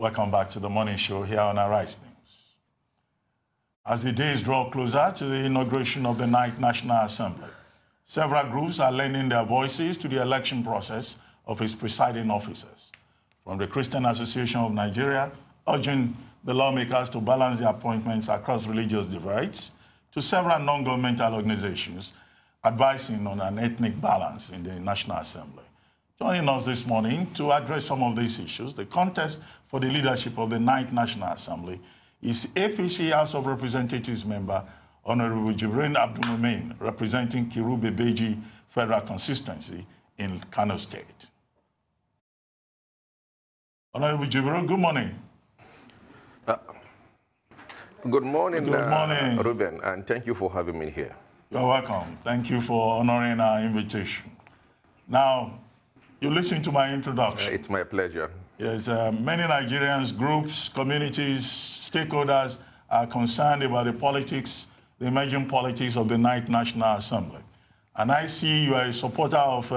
Welcome back to the morning show here on Arise News. As the days draw closer to the inauguration of the 9th National Assembly, several groups are lending their voices to the election process of its presiding officers. From the Christian Association of Nigeria, urging the lawmakers to balance their appointments across religious divides, to several non-governmental organizations advising on an ethnic balance in the National Assembly. Joining us this morning to address some of these issues, the contest for the leadership of the 9th National Assembly, is APC House of Representatives member Hon Jibrin Abdulmumin, representing KIRUI-BEBEJI Federal Constituency in Kano State. Honorable Jibrin, good morning. Good morning, good morning. Ruben, and thank you for having me here. You're welcome. Thank you for honoring our invitation. Now, you listened to my introduction. It's my pleasure. Yes, many Nigerians, groups, communities, stakeholders are concerned about the politics, the emerging politics of the 9th National Assembly. And I see you are a supporter of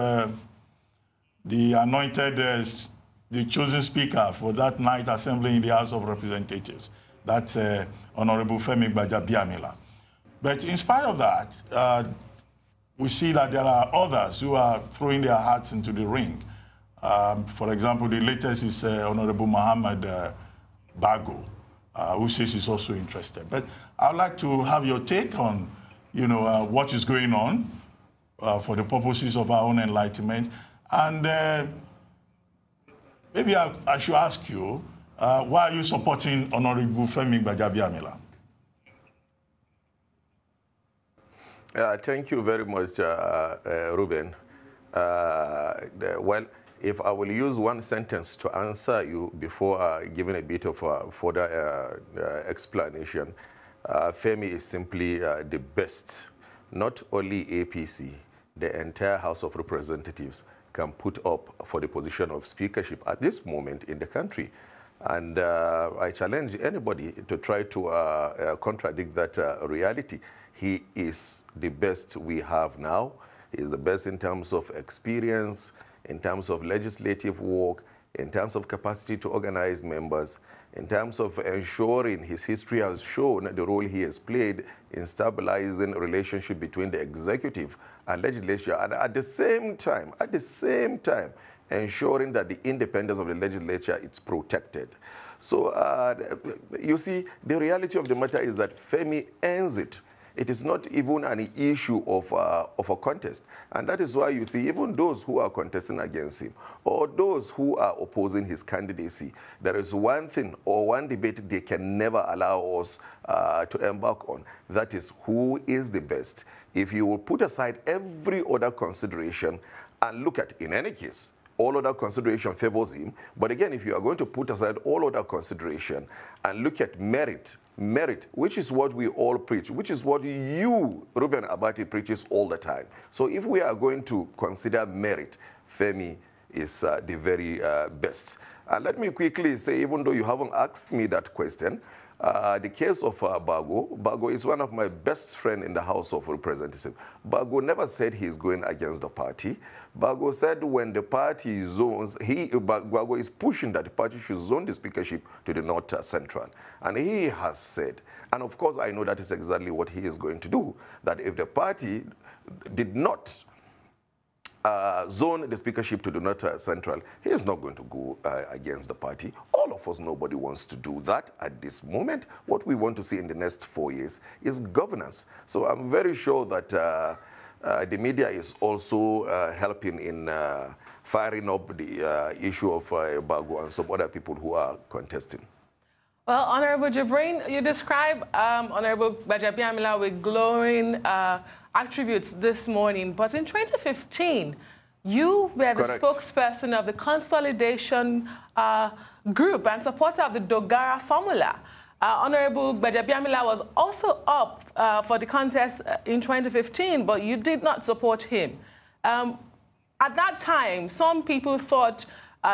the anointed, the chosen speaker for that 9th Assembly in the House of Representatives. That's Honorable Femi Gbajabiamila. But in spite of that, we see that there are others who are throwing their hats into the ring. For example, the latest is Honorable Muhammad Bago, who says he's also interested. But I'd like to have your take on, what is going on for the purposes of our own enlightenment. And maybe I should ask you, why are you supporting Honorable Femi Gbajabiamila? Thank you very much, Ruben. Well, if I will use one sentence to answer you before giving a bit of further explanation, Femi is simply the best. Not only APC, the entire House of Representatives can put up for the position of speakership at this moment in the country. And I challenge anybody to try to contradict that reality. He is the best we have now. He is the best in terms of experience, in terms of legislative work, in terms of capacity to organize members, in terms of ensuring his history has shown the role he has played in stabilizing the relationship between the executive and legislature, and at the same time, ensuring that the independence of the legislature is protected. So you see, the reality of the matter is that Femi earns it. It is not even an issue of a contest. And that is why you see even those who are contesting against him or those who are opposing his candidacy, there is one thing or one debate they can never allow us to embark on. That is, who is the best? If you will put aside every other consideration and look at, in any case, all other consideration favors him. But again, if you are going to put aside all other consideration and look at merit, which is what we all preach, which is what you, Ruben Abati, preaches all the time. So if we are going to consider merit, Femi is the very best. And let me quickly say, even though you haven't asked me that question, the case of Bago is one of my best friends in the House of Representatives. Bago never said he's going against the party. Bago said when the party zones, Bago is pushing that the party should zone the speakership to the North Central. And he has said, and of course I know that is exactly what he is going to do, that if the party did not zone the speakership to the North Central, he is not going to go against the party. All of us, nobody wants to do that at this moment. What we want to see in the next 4 years is governance. So I'm very sure that the media is also helping in firing up the issue of Bago and some other people who are contesting. Well, Honorable Jibrin, you describe Honorable Gbajabiamila with glowing attributes this morning, but in 2015, you were the spokesperson of the consolidation group and supporter of the Dogara formula. Honorable Gbajabiamila was also up for the contest in 2015, but you did not support him. At that time, some people thought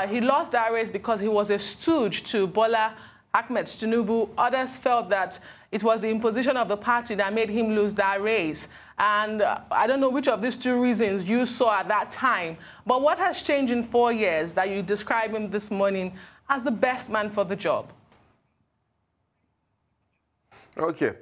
he lost that race because he was a stooge to Bola Ahmed Tinubu. Others felt that it was the imposition of the party that made him lose that race. And I don't know which of these two reasons you saw at that time, but what has changed in 4 years that you describe him this morning as the best man for the job? Okay.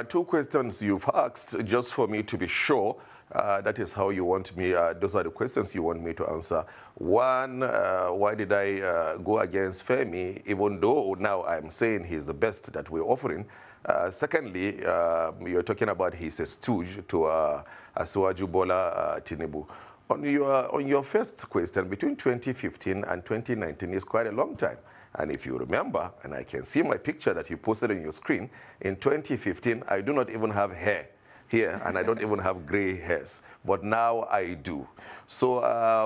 Two questions you've asked, just for me to be sure. That is how you want me, those are the questions you want me to answer. One, why did I go against Femi, even though now I'm saying he's the best that we're offering? Secondly, you're talking about he's a stooge to Asiwaju Bola Tinubu. On your first question, between 2015 and 2019 is quite a long time. And if you remember, and I can see my picture that you posted on your screen, in 2015, I do not even have hair here, and I don't even have gray hairs, but now I do. So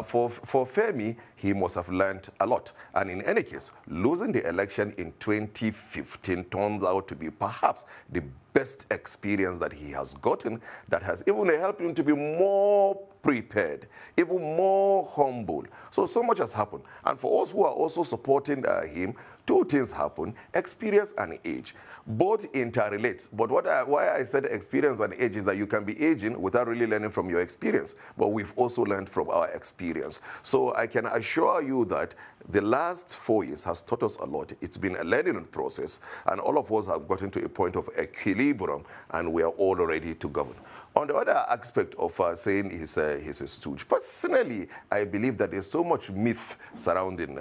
for Femi, he must have learned a lot. And in any case, losing the election in 2015 turns out to be perhaps the best experience that he has gotten, that has even helped him to be more prepared, even more humble. So much has happened. And for us who are also supporting him, two things happen: experience and age. Both interrelate. But why I said experience and age is that you can be aging without really learning from your experience. But we've also learned from our experience. So I can assure you that the last 4 years has taught us a lot. It's been a learning process, and all of us have gotten to a point of equilibrium, and we are all ready to govern. On the other aspect of saying he's a stooge, personally, I believe that there's so much myth surrounding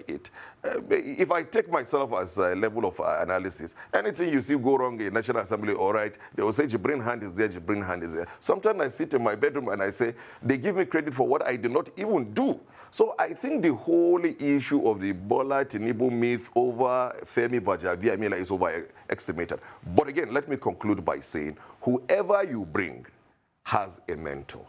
it. If I take myself as a level of analysis, anything you see go wrong in National Assembly, all right, they will say Jibrin hand is there, Jibrin hand is there. Sometimes I sit in my bedroom and I say, they give me credit for what I did not even do. So I think the whole issue of the Bola Tinubu myth over Femi Gbajabiamila is overestimated. But again, let me conclude by saying, whoever you bring has a mentor.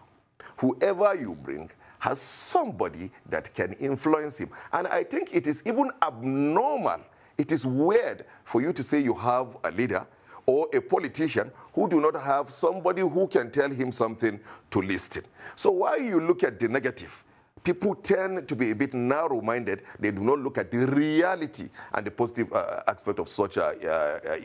Whoever you bring has somebody that can influence him. And I think it is even abnormal, it is weird for you to say you have a leader or a politician who do not have somebody who can tell him something to listen. So while you look at the negative, people tend to be a bit narrow-minded. They do not look at the reality and the positive aspect of such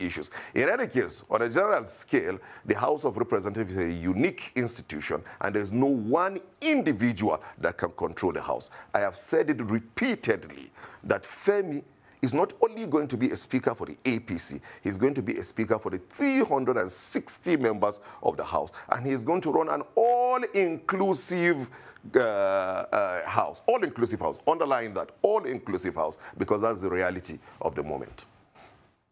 issues. In any case, on a general scale, the House of Representatives is a unique institution, and there's no one individual that can control the House. I have said it repeatedly that Femi is not only going to be a speaker for the APC, he's going to be a speaker for the 360 members of the House, and he's going to run an all-inclusive house, all-inclusive house, underline that, all-inclusive house, because that's the reality of the moment.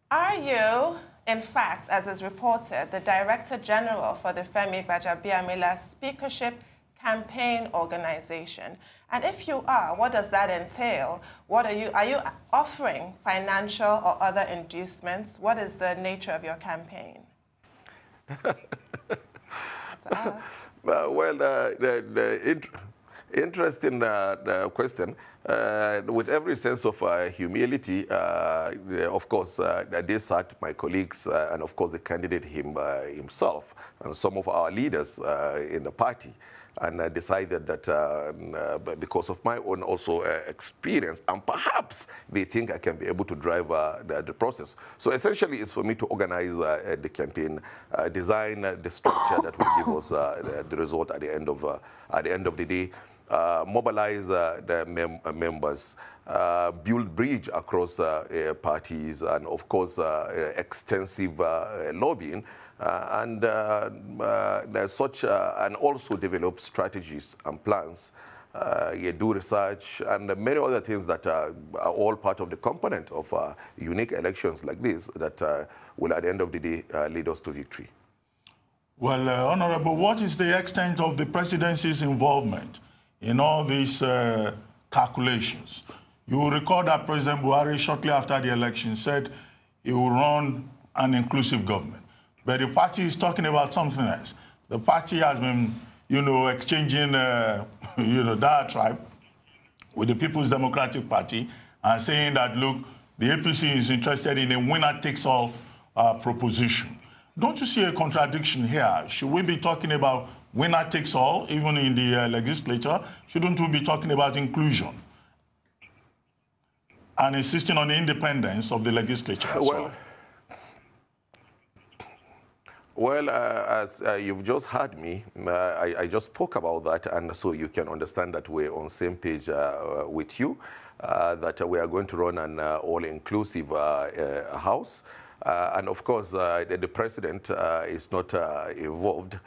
Are you, in fact, as is reported, the Director General for the Femi Gbajabiamila Speakership Campaign Organization? And if you are, what does that entail? Are you offering financial or other inducements? What is the nature of your campaign? Well, the interesting question. With every sense of humility, of course, they sat my colleagues and, of course, the candidate himself and some of our leaders in the party, and decided that because of my own also experience, and perhaps they think I can be able to drive the process. So essentially, it's for me to organize the campaign, design the structure that will give us the result at the end of the day, mobilize the members, build bridge across parties, and of course extensive lobbying. And also develop strategies and plans, do research, and many other things that are all part of the component of unique elections like this that will, at the end of the day, lead us to victory. Well, Honorable, what is the extent of the presidency's involvement in all these calculations? You will recall that President Buhari, shortly after the election, said he will run an inclusive government. But the party is talking about something else. The party has been, exchanging, diatribe with the People's Democratic Party and saying that, look, the APC is interested in a winner-takes-all proposition. Don't you see a contradiction here? Should we be talking about winner-takes-all, even in the legislature? Shouldn't we be talking about inclusion and insisting on the independence of the legislature? Well, as you've just heard me, I just spoke about that, and so you can understand that we're on the same page with you, that we are going to run an all-inclusive house. And of course, the president is not involved.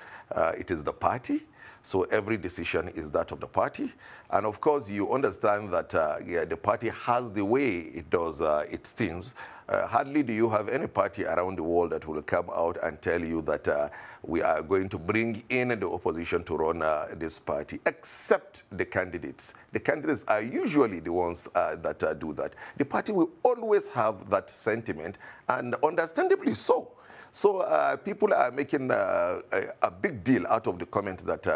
It is the party. So every decision is that of the party. And of course, you understand that yeah, the party has the way it does its things. Hardly do you have any party around the world that will come out and tell you that we are going to bring in the opposition to run this party, except the candidates. The candidates are usually the ones that do that. The party will always have that sentiment, and understandably so. So people are making a big deal out of the comment that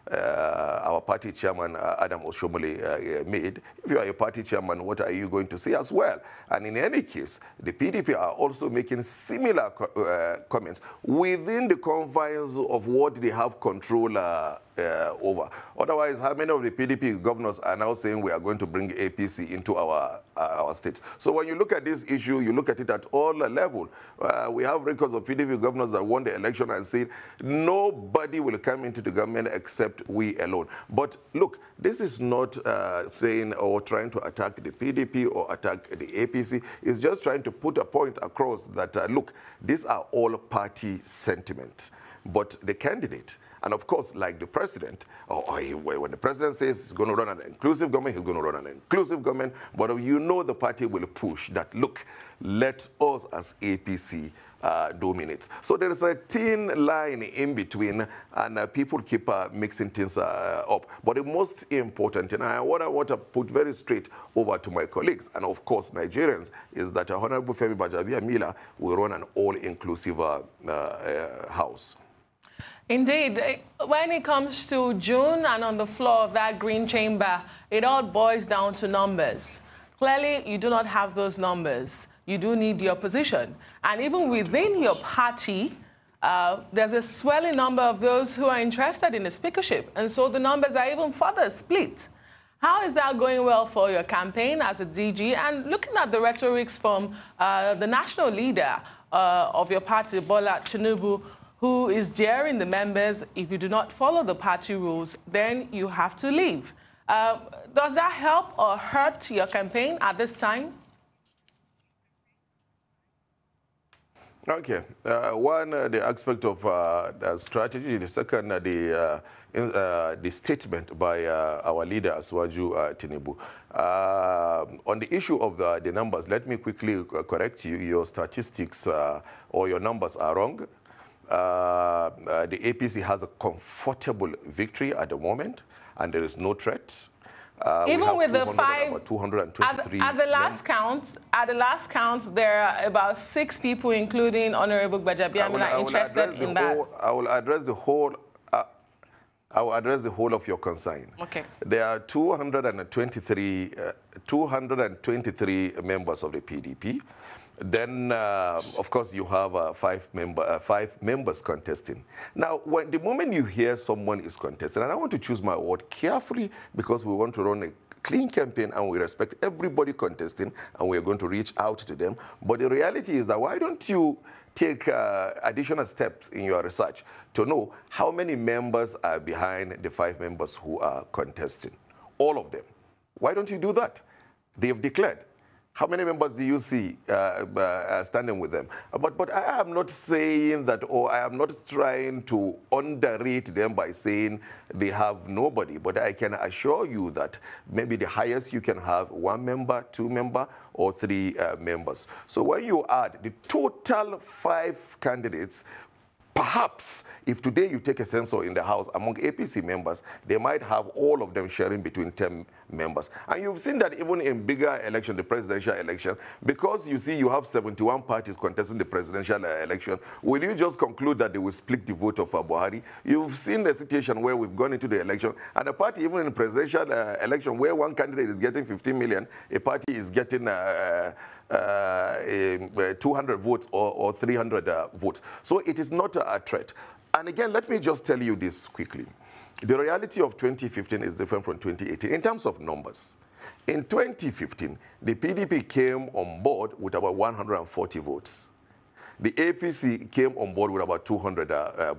our party chairman, Adam Oshomole, made. If you are a party chairman, what are you going to say as well? And in any case, the PDP are also making similar comments within the confines of what they have control over. Otherwise, how many of the PDP governors are now saying we are going to bring APC into our states? So when you look at this issue, you look at it at all levels. We have records of PDP governors that won the election and said nobody will come into the government except we alone. But look, this is not saying or trying to attack the PDP or attack the APC. It's just trying to put a point across that, look, these are all party sentiments. But the candidate, and of course, like the president, when the president says he's going to run an inclusive government, he's going to run an inclusive government. But you know the party will push that, look, let us as APC dominate. So there is a thin line in between, and people keep mixing things up. But the most important, and what I want to put very straight over to my colleagues, and of course Nigerians, is that Honorable Femi Gbajabiamila will run an all-inclusive house. Indeed. When it comes to June and on the floor of that green chamber, it all boils down to numbers. Clearly, you do not have those numbers. You do need the opposition. And even within your party, there's a swelling number of those who are interested in the speakership. And so the numbers are even further split. How is that going well for your campaign as a DG? And looking at the rhetorics from the national leader of your party, Bola Tinubu, who is daring the members, if you do not follow the party rules, then you have to leave. Does that help or hurt your campaign at this time? Okay. One, the aspect of the strategy. The second, the statement by our leader, Asiwaju Tinubu. On the issue of the numbers, let me quickly correct you. Your statistics or your numbers are wrong. The APC has a comfortable victory at the moment, and there is no threat. Even with the 223 at the last count, there are about 6 people, including Honorable Gbajabiamila, interested in that. I will address the whole. I will address the whole of your concern. Okay. There are 223 members of the PDP. Then, of course, you have 5 members contesting. Now, the moment you hear someone is contesting, and I want to choose my word carefully because we want to run a clean campaign and we respect everybody contesting and we're going to reach out to them. But the reality is that why don't you take additional steps in your research to know how many members are behind the 5 members who are contesting? All of them. Why don't you do that? They've declared. How many members do you see standing with them? But I am not saying that, or I am not trying to underrate them by saying they have nobody. But I can assure you that maybe the highest you can have 1 member, 2 member, or 3 members. So when you add the total 5 candidates, perhaps if today you take a census in the House among APC members, they might have all of them sharing between 10 members. And you've seen that even in bigger election, the presidential election, because you see you have 71 parties contesting the presidential election, will you just conclude that they will split the vote of Buhari? You've seen the situation where we've gone into the election, and a party, even in the presidential election, where one candidate is getting 15 million, a party is getting 200 votes or 300 votes. So it is not a threat. And again, let me just tell you this quickly. The reality of 2015 is different from 2018 in terms of numbers. In 2015, the PDP came on board with about 140 votes. the APC came on board with about 200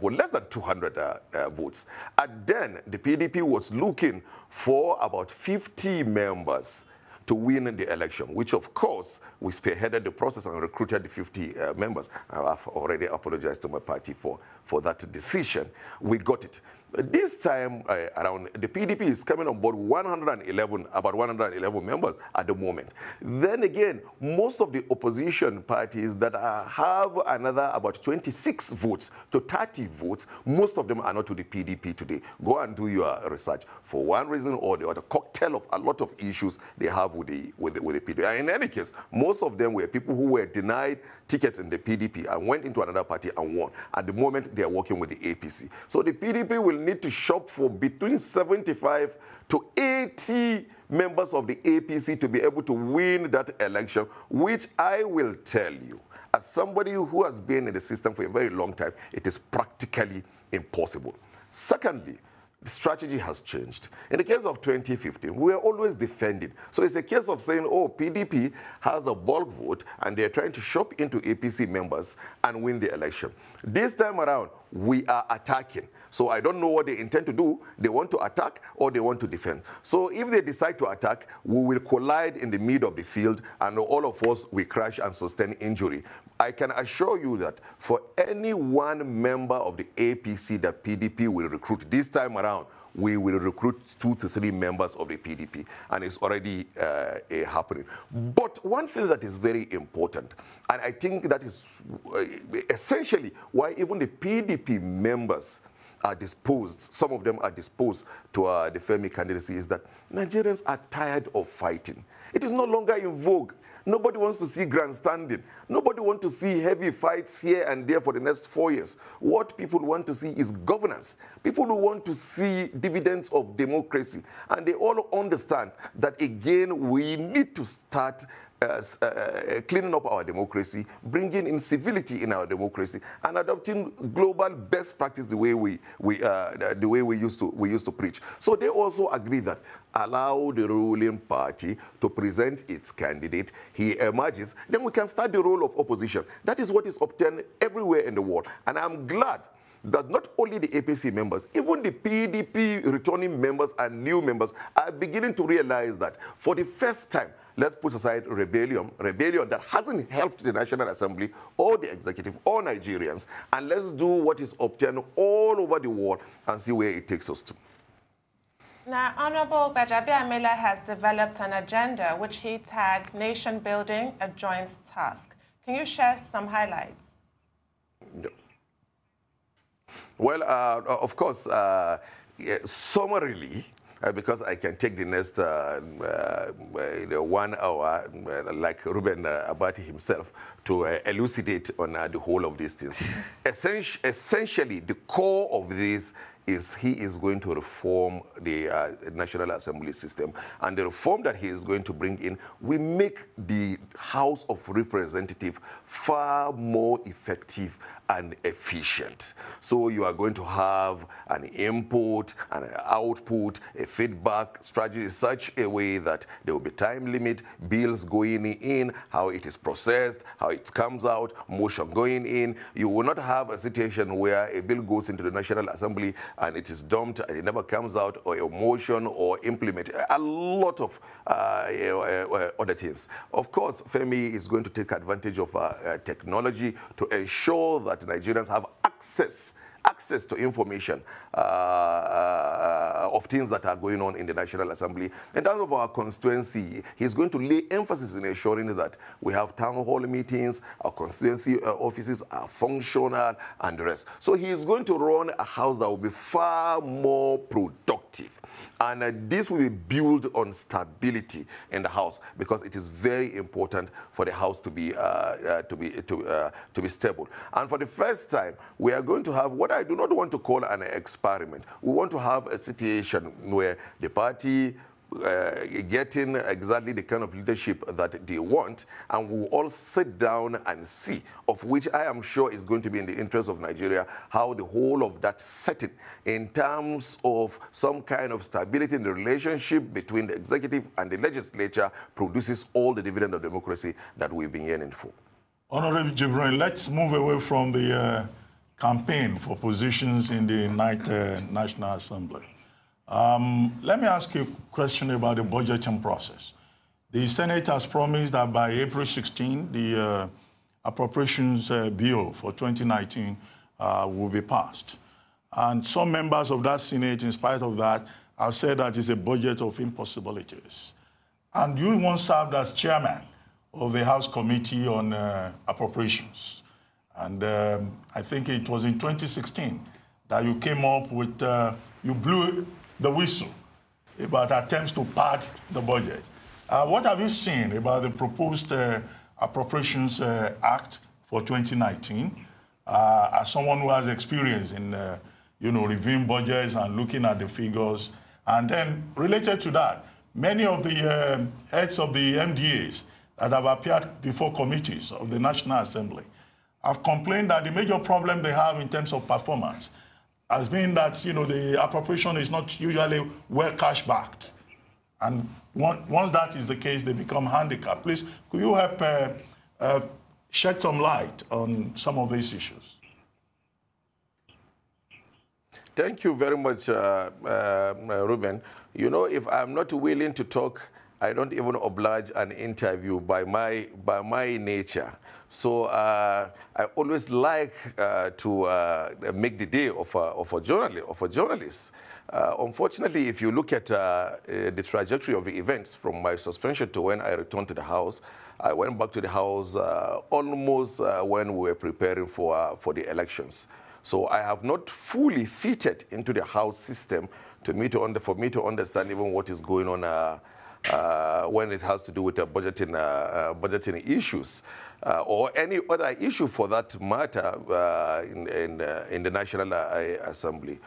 votes, less than 200 votes. And then the PDP was looking for about 50 members to win the election, which of course we spearheaded the process and recruited the 50 members. I've already apologized to my party for that decision. We got it. This time around, the PDP is coming on board about 111 members at the moment. Then again, most of the opposition parties that have another about 26 votes to 30 votes, most of them are not to the PDP today. Go and do your research. For one reason or the other, cocktail of a lot of issues they have with the PDP. And in any case, most of them were people who were denied tickets in the PDP and went into another party and won. At the moment, they are working with the APC. So the PDP will need to shop for between 75 to 80 members of the APC to be able to win that election, which I will tell you, as somebody who has been in the system for a very long time, it is practically impossible. Secondly, the strategy has changed. In the case of 2015, we were always defending. So it's a case of saying, oh, PDP has a bulk vote and they're trying to shop into APC members and win the election. This time around, we are attacking. So I don't know what they intend to do. They want to attack or they want to defend. So if they decide to attack, we will collide in the middle of the field and all of us will crash and sustain injury. I can assure you that for any one member of the APC that PDP will recruit this time around, we will recruit 2 to 3 members of the PDP, and it's already happening. But one thing that is very important, and I think that is essentially why even the PDP members are disposed, some of them are disposed to the Femi candidacy, is that Nigerians are tired of fighting. It is no longer in vogue. Nobody wants to see grandstanding. Nobody wants to see heavy fights here and there for the next 4 years. What people want to see is governance. People who want to see dividends of democracy. And they all understand that, again, we need to start cleaning up our democracy, bringing in civility in our democracy, and adopting global best practice the way we used to preach. So they also agree that allow the ruling party to present its candidate. He emerges, then we can start the role of opposition. That is what is obtained everywhere in the world, and I'm glad that not only the APC members, even the PDP returning members and new members are beginning to realize that for the first time, let's put aside rebellion that hasn't helped the National Assembly or the executive or Nigerians, and let's do what is obtained all over the world and see where it takes us to. Now, Honorable Gbajabiamila has developed an agenda which he tagged Nation Building, a Joint Task. Can you share some highlights? Yeah. Well, of course, summarily, because I can take the next 1 hour, like Ruben Abati himself, to elucidate on the whole of these things. Essentially, the core of this is he is going to reform the National Assembly system. And the reform that he is going to bring in will make the House of Representatives far more effective and efficient. So you are going to have an input and an output, a feedback strategy in such a way that there will be time limit, bills going in, how it is processed, how it comes out, motion going in. You will not have a situation where a bill goes into the National Assembly and it is dumped and it never comes out, or a motion or implemented. A lot of other things. Of course, Femi is going to take advantage of technology to ensure that Nigerians have access to information of things that are going on in the National Assembly. In terms of our constituency, he's going to lay emphasis in ensuring that we have town hall meetings, our constituency offices are functional, and the rest. So he is going to run a house that will be far more productive. And this will be built on stability in the house, because it is very important for the house to be stable. And for the first time, we are going to have what I do not want to call an experiment. We want to have a situation where the party getting exactly the kind of leadership that they want, and we'll all sit down and see, of which I am sure is going to be in the interest of Nigeria, how the whole of that setting in terms of some kind of stability in the relationship between the executive and the legislature produces all the dividend of democracy that we've been yearning for. Honorable Jibrin, let's move away from the campaign for positions in the National Assembly. Let me ask you a question about the budgeting process. The Senate has promised that by April 16, the appropriations bill for 2019 will be passed. And some members of that Senate, in spite of that, have said that it's a budget of impossibilities. And you once served as chairman of the House Committee on Appropriations. And I think it was in 2016 that you came up with, you blew the whistle about attempts to pad the budget. What have you seen about the proposed Appropriations Act for 2019? As someone who has experience in, reviewing budgets and looking at the figures. And then related to that, many of the heads of the MDAs that have appeared before committees of the National Assembly have complained that the major problem they have in terms of performance has been that, the appropriation is not usually well cash-backed. And once that is the case, they become handicapped. Please, could you help shed some light on some of these issues? Thank you very much, Ruben. If I'm not willing to talk, I don't even oblige an interview by my nature. So I always like to make the day of a journalist. Unfortunately, if you look at the trajectory of the events from my suspension to when I returned to the House, I went back to the House almost when we were preparing for the elections. So I have not fully fitted into the House system for me to understand even what is going on when it has to do with budgeting issues or any other issue for that matter in the National Assembly.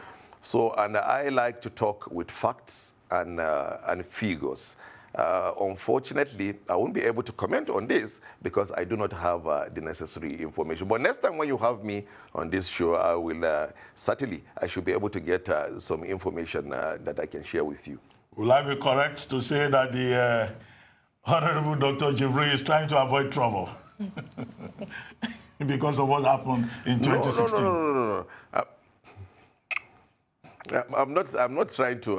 So, and I like to talk with facts and figures. Unfortunately, I won't be able to comment on this because I do not have the necessary information. But next time when you have me on this show, I will certainly, I should be able to get some information that I can share with you. Will I be correct to say that the Honorable Dr. Jibrin is trying to avoid trouble because of what happened in 2016? No. I'm not trying to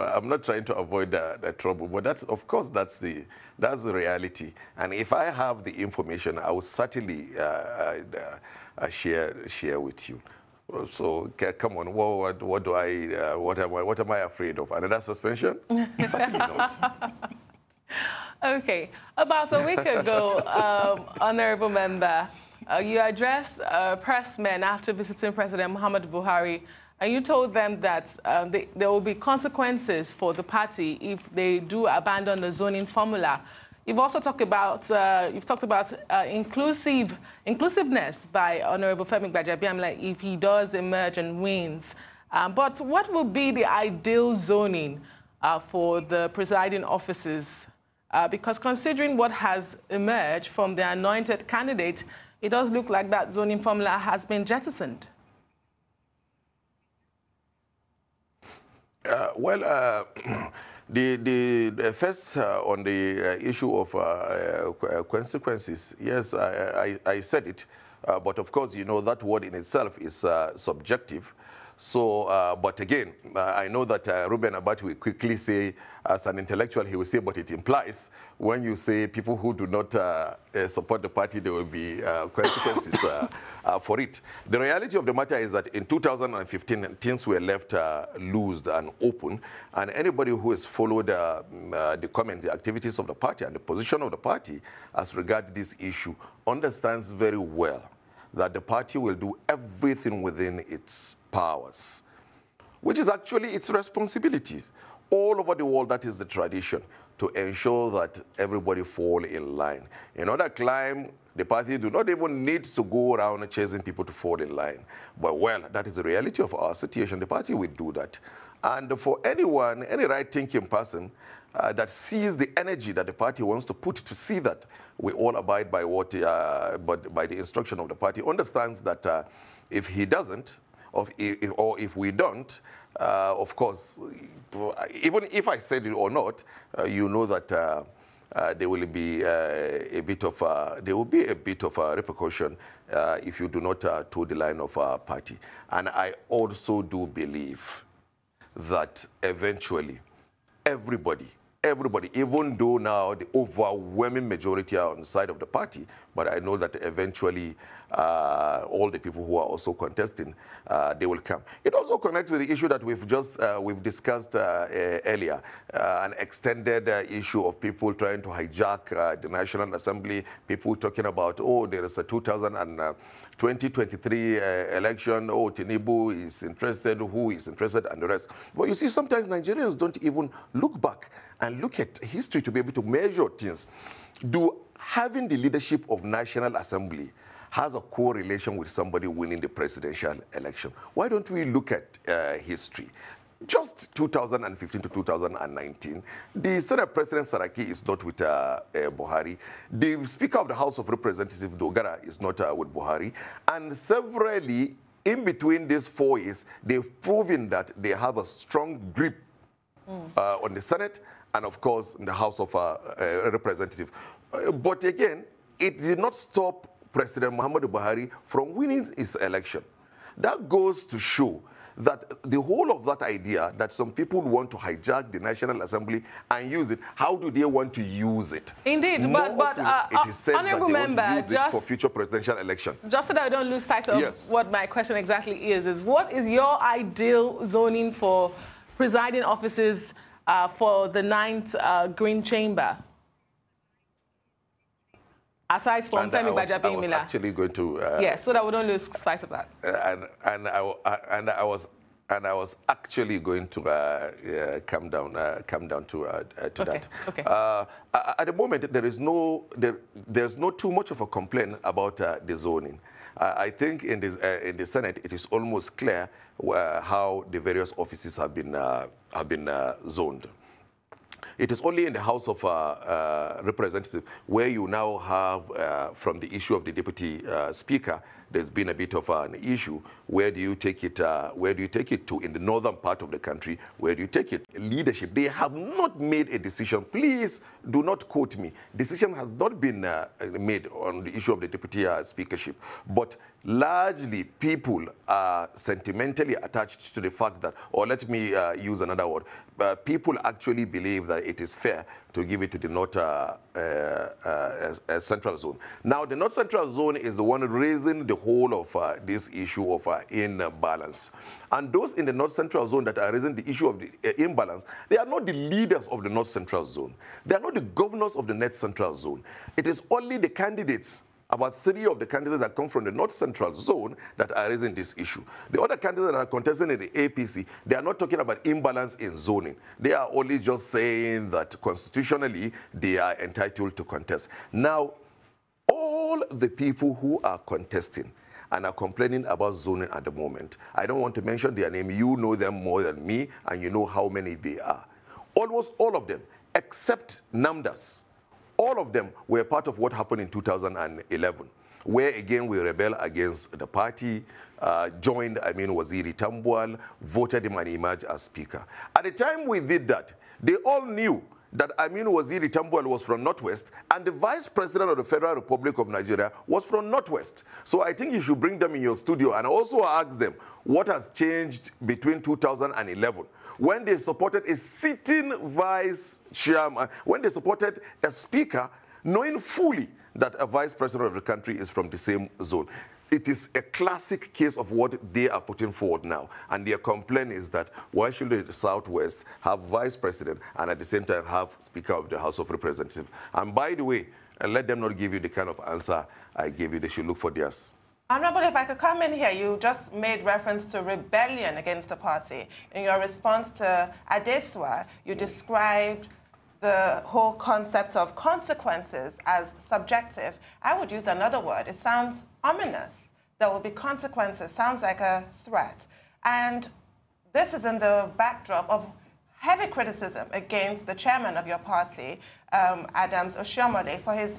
avoid the trouble, but that's, of course, that's the reality. And if I have the information, I will certainly share with you. So come on, what am I afraid of? Another suspension? Certainly not. Okay, about a week ago, Honorable Member, you addressed pressmen after visiting President Muhammadu Buhari. And you told them that there will be consequences for the party if they do abandon the zoning formula. You've also talked about inclusiveness by Honorable Femi Gbajabiamila if he does emerge and wins. But what will be the ideal zoning for the presiding officers? Because considering what has emerged from the anointed candidate, it does look like that zoning formula has been jettisoned. The first on the issue of consequences, yes, I said it, but of course, that word in itself is subjective. So, but again, I know that Ruben Abati will quickly say, as an intellectual, he will say, but it implies when you say people who do not support the party, there will be consequences for it. The reality of the matter is that in 2015, things were left loose and open, and anybody who has followed the activities of the party and the position of the party as regards this issue understands very well that the party will do everything within its powers, which is actually its responsibility. All over the world, that is the tradition, to ensure that everybody fall in line. In order to climb, the party do not even need to go around chasing people to fall in line. But, well, that is the reality of our situation. The party will do that. And for anyone, any right-thinking person that sees the energy that the party wants to put to see that we all abide by by the instruction of the party, understands that if he doesn't, or if we don't, of course, even if I said it or not, you know that there will be a bit of a repercussion if you do not toe the line of our party. And I also do believe that eventually everybody, even though now the overwhelming majority are on the side of the party, but I know that eventually all the people who are also contesting, they will come. It also connects with the issue that we've discussed earlier, an extended issue of people trying to hijack the National Assembly, people talking about, oh, there is a 2023 election, oh, Tinubu is interested, who is interested, and the rest. But you see, sometimes Nigerians don't even look back and look at history to be able to measure things. Do having the leadership of National Assembly has a correlation with somebody winning the presidential election? Why don't we look at history? Just 2015 to 2019, the Senate President Saraki is not with Buhari. The Speaker of the House of Representatives, Dogara, is not with Buhari. And severally, in between these 4 years, they've proven that they have a strong grip on the Senate and, of course, in the House of Representatives. But again, it did not stop President Muhammadu Buhari from winning his election. That goes to show that the whole of that idea that some people want to hijack the National Assembly and use it, how do they want to use it? Indeed, but it is said that they member, want to use it for future presidential election. Just so that I don't lose sight of what my question exactly is what is your ideal zoning for presiding offices for the 9th Green Chamber? Aside from Femi Gbajabiamila. I was actually going to... yes, so that we don't lose sight of that. And I was actually going to come down to that. Okay. At the moment, there's no too much of a complaint about the zoning. I think in the Senate, it is almost clear how the various offices have been zoned. It is only in the House of Representatives where you now have, from the issue of the Deputy Speaker, there's been a bit of an issue. Where do you take it? Where do you take it to in the northern part of the country? Where do you take it? Leadership. They have not made a decision. Please do not quote me. Decision has not been made on the issue of the Deputy Speakership. But largely, people are sentimentally attached to the fact that, or let me use another word, people actually believe that it is fair to give it to the North Central Zone. Now, the North Central Zone is the one raising the whole of this issue of imbalance. And those in the North Central Zone that are raising the issue of the imbalance, they are not the leaders of the North Central Zone. They are not the governors of the North Central Zone. It is only the candidates, about 3 of the candidates that come from the North Central Zone that are raising this issue. The other candidates that are contesting in the APC, they are not talking about imbalance in zoning. They are only just saying that constitutionally they are entitled to contest. Now, all the people who are contesting and are complaining about zoning at the moment, I don't want to mention their name. You know them more than me, and you know how many they are. Almost all of them, except Namdas, all of them were part of what happened in 2011, where again we rebelled against the party, joined Waziri Tambuwal, voted him and emerged as speaker. At the time we did that, they all knew that Waziri Tambuwal was from Northwest, and the Vice President of the Federal Republic of Nigeria was from Northwest. So I think you should bring them in your studio and also ask them what has changed between 2011, when they supported a sitting vice chairman, when they supported a speaker, knowing fully that a vice president of the country is from the same zone. It is a classic case of what they are putting forward now. And their complaint is that why should the Southwest have vice president and at the same time have Speaker of the House of Representatives? And by the way, let them not give you the kind of answer I gave you. They should look for theirs. Honorable, if I could come in here, you just made reference to rebellion against the party. In your response to Adeswa, you described the whole concept of consequences as subjective. I would use another word. It sounds ominous. There will be consequences. Sounds like a threat. And this is in the backdrop of heavy criticism against the chairman of your party, Adams Oshiomhole, for his,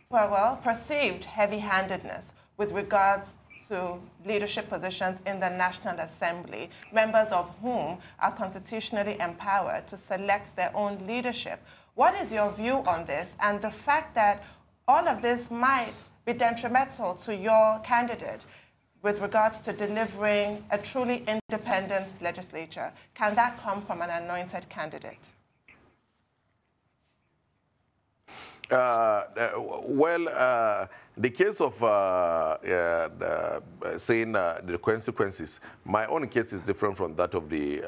well, perceived heavy-handedness with regards to leadership positions in the National Assembly, members of whom are constitutionally empowered to select their own leadership. What is your view on this and the fact that all of this might be detrimental to your candidate with regards to delivering a truly independent legislature? Can that come from an anointed candidate? The case of saying the consequences, my own case is different from that of the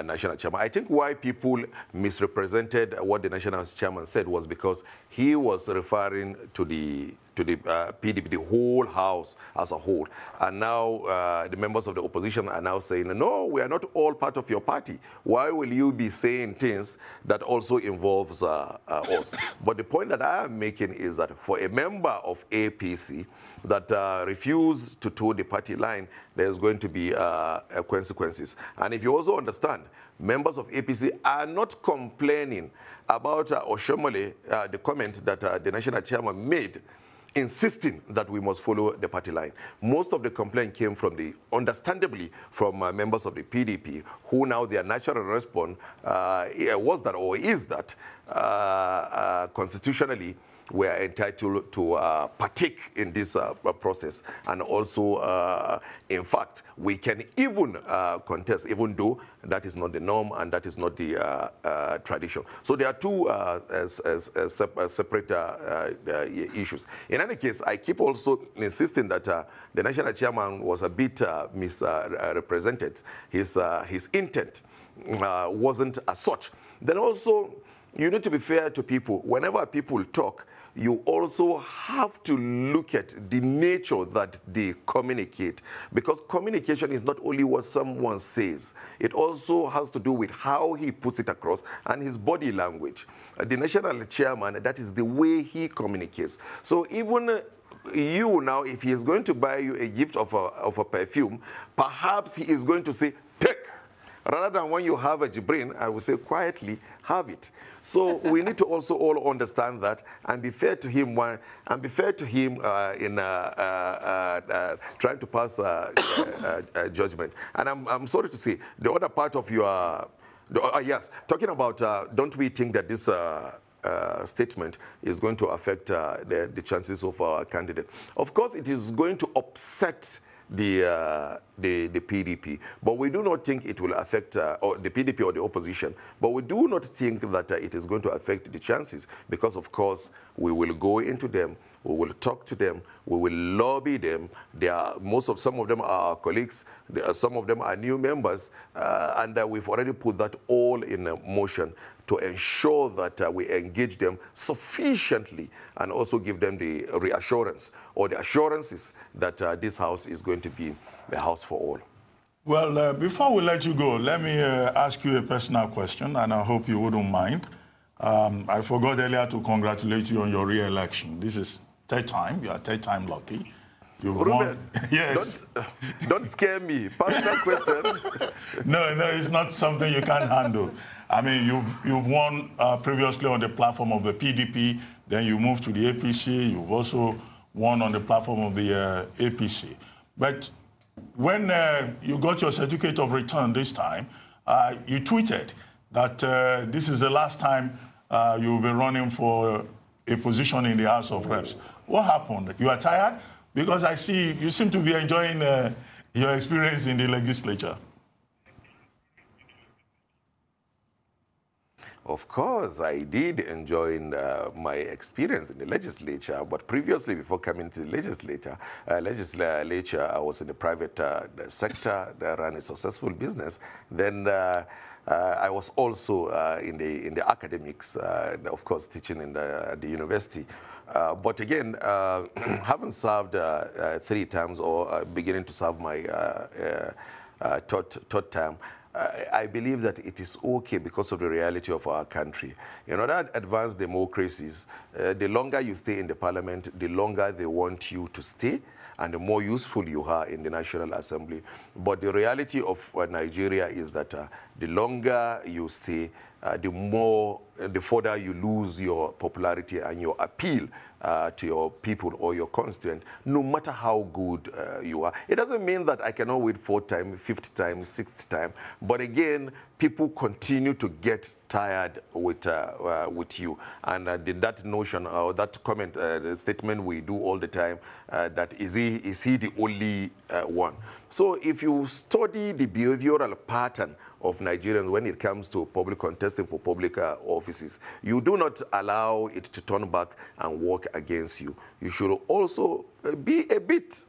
national chairman. I think why people misrepresented what the national chairman said was because he was referring to the PDP, the whole house as a whole. And now the members of the opposition are now saying, no, we are not all part of your party. Why will you be saying things that also involves us? But the point that I am making is that for a member of APC that refuse to toe the party line, there's going to be consequences. And if you also understand, members of APC are not complaining about Oshomole, the comment that the national chairman made, insisting that we must follow the party line. Most of the complaint came from understandably, from members of the PDP, who now their natural response was that, or is that, constitutionally, we are entitled to partake in this process. And also, in fact, we can even contest, even though that is not the norm and that is not the tradition. So there are two separate issues. In any case, I keep also insisting that the national chairman was a bit misrepresented. His intent wasn't as such. Then also, you need to be fair to people. Whenever people talk, you also have to look at the nature that they communicate. Because communication is not only what someone says, it also has to do with how he puts it across and his body language. The national chairman, that is the way he communicates. So even you now, if he is going to buy you a gift of a perfume, perhaps he is going to say, take. Rather than when you have a Jibrin, I would say quietly, have it. So we need to also all understand that and be fair to him in trying to pass judgment. And I'm sorry to say, the other part of your, yes, talking about don't we think that this statement is going to affect the chances of our candidate. Of course, it is going to upset the PDP, but we do not think it will affect or the PDP or the opposition, but we do not think that it is going to affect the chances, because of course we will go into them, we will talk to them, we will lobby them. Some of them are our colleagues, some of them are new members, and we've already put that all in motion to ensure that we engage them sufficiently and also give them the reassurance or the assurances that this house is going to be a house for all. Well, before we let you go, let me ask you a personal question, and I hope you wouldn't mind. I forgot earlier to congratulate you on your re-election. This is third time. You are third time lucky. You've won. Yes. Don't scare me. Personal question. No, it's not something you can't handle. I mean, you've won previously on the platform of the PDP. Then you moved to the APC. You've also won on the platform of the APC. But when you got your certificate of return this time, you tweeted that this is the last time you'll be running for a position in the House of Reps. What happened? You are tired? Because I see you seem to be enjoying your experience in the legislature. Of course, I did enjoy my experience in the legislature, but previously, before coming to the legislature, I was in the private sector, I ran a successful business. Then I was also in the academics, of course, teaching in the university. But again, having served 3 terms or beginning to serve my third term, I believe that it is okay because of the reality of our country. In other advanced democracies, the longer you stay in the parliament, the longer they want you to stay, and the more useful you are in the National Assembly. But the reality of Nigeria is that the longer you stay, the further you lose your popularity and your appeal to your people or your constituent, no matter how good you are. It doesn't mean that I cannot wait 4th time, 5th time, 6th time, but again, people continue to get tired with you. And that notion, or that comment, the statement we do all the time, that is he the only one? So if you study the behavioral pattern of Nigerians when it comes to public contesting for public offices, you do not allow it to turn back and work against you. You should also be a bit,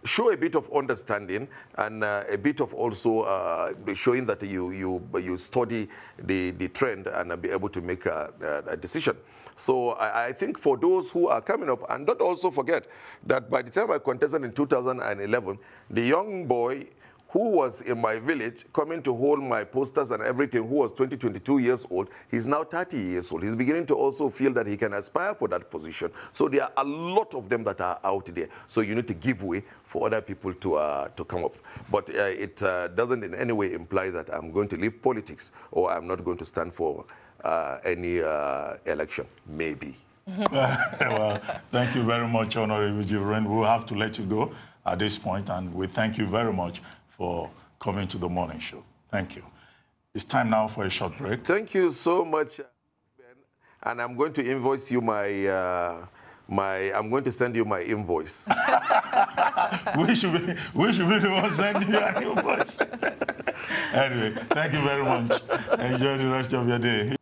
show a bit of understanding and a bit of also showing that you study the trend and be able to make a decision. So I think for those who are coming up, and don't also forget that by the time I contested in 2011, the young boy who was in my village coming to hold my posters and everything, who was 22 years old, he's now 30 years old. He's beginning to also feel that he can aspire for that position. So there are a lot of them that are out there. So you need to give way for other people to come up. But it doesn't in any way imply that I'm going to leave politics or I'm not going to stand for any election, maybe. Well, thank you very much, Honorable Jibrin. We'll have to let you go at this point, and we thank you very much for coming to the morning show. Thank you. It's time now for a short break. Thank you so much, Ben. And I'm going to invoice you I'm going to send you my invoice. we should be the ones sending you an invoice. Anyway, thank you very much. Enjoy the rest of your day.